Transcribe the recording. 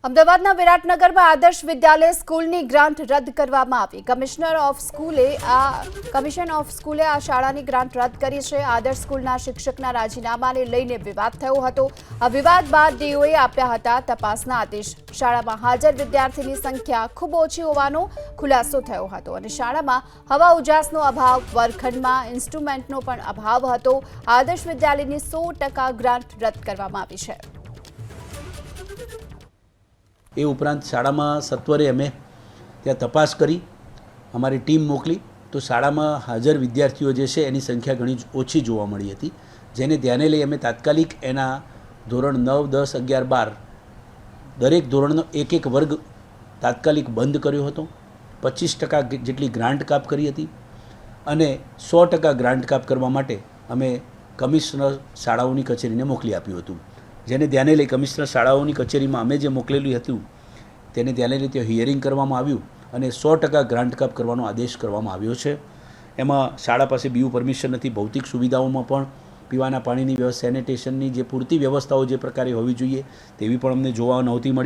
અમદાવાદના વિરાટનગરમાં આદર્શ વિદ્યાલય સ્કૂલની ગ્રાન્ટ રદ કરવામાં આવી। કમિશનર ઓફ સ્કૂલે આ શાળાની ગ્રાન્ટ રદ કરી છે। આદર્શ સ્કૂલના શિક્ષકના રાજીનામાને લઈને વિવાદ થયો હતો। આ વિવાદ બાદ ડીઓએ આપ્યા હતા તપાસના આદેશ। શાળામાં હાજર વિદ્યાર્થીની સંખ્યા ખૂબ ઓછી હોવાનો ખુલાસો થયો હતો અને શાળામાં હવા ઉજાસનો અભાવ, વર્ગખંડમાં ઇન્સ્ટ્રુમેન્ટનો પણ અભાવ હતો। આદર્શ વિદ્યાલયની 100% ગ્રાન્ટ રદ કરવામાં આવી છે। એ ઉપરાંત શાળામાં સત્વરે અમે ત્યાં તપાસ કરી, અમારી ટીમ મોકલી તો શાળામાં હાજર વિદ્યાર્થીઓ જે છે એની સંખ્યા ઘણી ઓછી જોવા મળી હતી, જેને ધ્યાને લઈ અમે તાત્કાલિક એના ધોરણ 9, 10, 11, 12 દરેક ધોરણનો એક વર્ગ તાત્કાલિક બંધ કર્યો હતો। 25% જેટલી ગ્રાન્ટ કાપ કરી હતી અને 100% ગ્રાન્ટ કાપ કરવા માટે અમે કમિશનર શાળાઓની કચેરીને મોકલી આપ્યું હતું, જેને ધ્યાને લઈ કમિશનર શાળાઓની કચેરીમાં અમે જે મોકલેલું હતું તેને ધ્યાને લઈ ત્યાં હિયરિંગ કરવામાં આવ્યું અને 100% ગ્રાન્ટ કાપ કરવાનો આદેશ કરવામાં આવ્યો છે। એમાં શાળા પાસે બીયુ પરમિશન નથી, ભૌતિક સુવિધાઓમાં પણ પીવાના પાણીની વ્યવસ્થા, સેનિટેશનની જે પૂરતી વ્યવસ્થાઓ જે પ્રકારે હોવી જોઈએ તેવી પણ અમને જોવા નહોતી મળી।